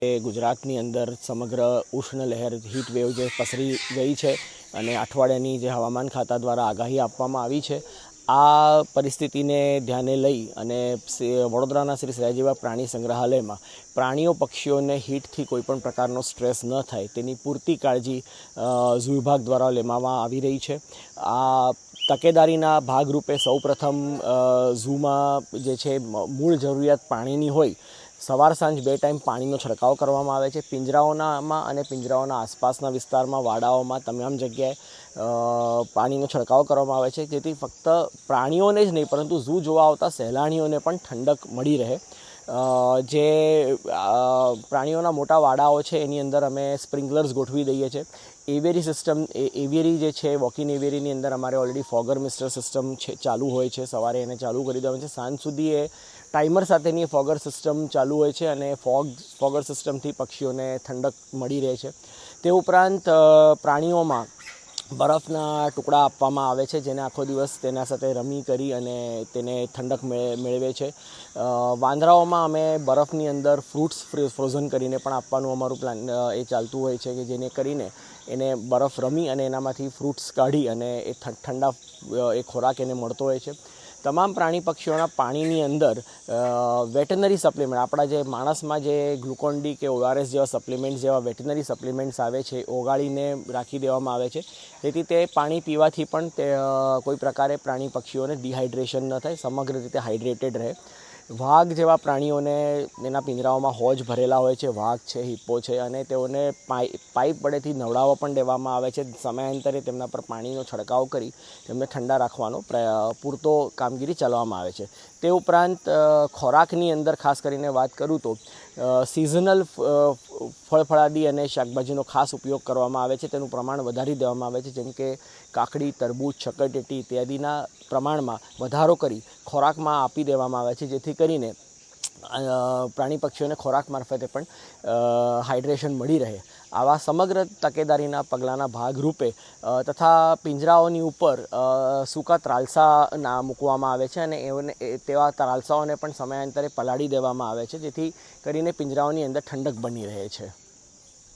ગુજરાતની અંદર સમગ્ર ઉષ્ણ લહેર હીટ વેવ જે પસરી ગઈ છે અને અઠવાડિયાની જે હવામાન ખાતા દ્વારા આગાહી આપવામાં આવી છે, આ પરિસ્થિતિને ધ્યાને લઈ અને વડોદરાના શ્રી સયાજીબાગ પ્રાણી સંગ્રહાલયમાં પ્રાણીઓ પક્ષીઓને હીટથી કોઈપણ પ્રકારનો સ્ટ્રેસ ન થાય તેની પૂરતી કાળજી ઝૂ વિભાગ દ્વારા લેવામાં આવી રહી છે। આ તકેદારીના ભાગરૂપે સૌપ્રથમ ઝૂમાં જે છે મૂળ જરૂરિયાત પાણીની હોય, સવાર સાંજ 2 ટાઈમ પાણીનો છંટકાવ કરવામાં આવે છે। પિંજરાઓનામાં અને પિંજરાઓના આસપાસના વિસ્તારમાં, વાડાઓમાં તમામ જગ્યાએ પાણીનો છંટકાવ કરવામાં આવે છે, જેથી ફક્ત પ્રાણીઓને જ નહીં પરંતુ ઝૂ જોવા આવતા સહેલાણીઓને પણ ઠંડક મળી રહે। જે પ્રાણીઓના મોટા વાડાઓ છે એની અંદર અમે સ્પ્રિંકલર્સ ગોઠવી દઈએ છીએ। એવિયરી સિસ્ટમ, એવિયરી જે છે વોકિન એવિયરીની અંદર અમારે ઓલરેડી ફોગર મિસ્ટર સિસ્ટમ છે ચાલુ હોય છે। સવારે એને ચાલુ કરી દેવાનું છે, સાંજ સુધી એ ટાઈમર સાથેની ફોગર સિસ્ટમ ચાલુ હોય છે અને ફોગર સિસ્ટમથી પક્ષીઓને ઠંડક મળી રહે છે। તે ઉપરાંત પ્રાણીઓમાં બરફના ટુકડા આપવામાં આવે છે, જેને આખો દિવસ તેના સાથે રમી કરી અને તેને ઠંડક મેળવે છે। વાંદરાઓમાં અમે બરફની અંદર ફ્રૂટ્સ ફ્રોઝન કરીને પણ આપવાનું અમારું પ્લાન એ ચાલતું હોય છે, કે જેને કરીને એને બરફ રમી અને એનામાંથી ફ્રૂટ્સ કાઢી અને એ ઠંડા એ ખોરાક એને મળતો હોય છે। તમામ પ્રાણી પક્ષીઓના પાણીની અંદર વેટનરી સપ્લિમેન્ટ, આપણા જે માણસમાં જે ગ્લુકોન-ડી કે ORS જેવા સપ્લિમેન્ટ જેવા વેટનરી સપ્લિમેન્ટ્સ આવે છે, ઓગાળીને રાખી દેવામાં આવે છે, જેથી તે પાણી પીવાથી પણ તે કોઈ પ્રકારે પ્રાણી પક્ષીઓને ડિહાઇડ્રેશન ન થાય, સમગ્ર રીતે હાઇડ્રેટેડ રહે। વાઘ જેવા પ્રાણીઓને એના પિંજરાઓમાં હોજ ભરેલા હોય છે, વાઘ છે, હિપ્પો છે, અને તેઓને પાઇપ વડેથી નવડાવવા પણ દેવામાં આવે છે। સમયાંતરે તેમના પર પાણીનો છંટકાવ કરી તેમને ઠંડા રાખવાનો પૂરતો કામગીરી ચલાવવામાં આવે છે। તે ઉપરાંત ખોરાકની અંદર ખાસ કરીને વાત કરું તો સિઝનલ ફળફળાદી અને શાકભાજીનો ખાસ ઉપયોગ કરવામાં આવે છે, તેનું પ્રમાણ વધારી દેવામાં આવે છે, જેમ કે કાકડી, તરબૂચ, શક્કરટેટી ઇત્યાદિના પ્રમાણમાં વધારો કરી ખોરાકમાં આપી દેવામાં આવે છે, જેથી કરીને પ્રાણી પક્ષીઓને ખોરાક મારફતે પણ હાઇડ્રેશન મળી રહે। આવા સમગ્ર તકેદારીના પગલાંના ભાગરૂપે તથા પિંજરાઓની ઉપર સૂકા ત્રાલસા મૂકવામાં આવે છે અને તેવા ત્રાલસાઓને પણ સમયાંતરે પલાળી દેવામાં આવે છે, જેથી કરીને પિંજરાઓની અંદર ઠંડક બની રહે છે।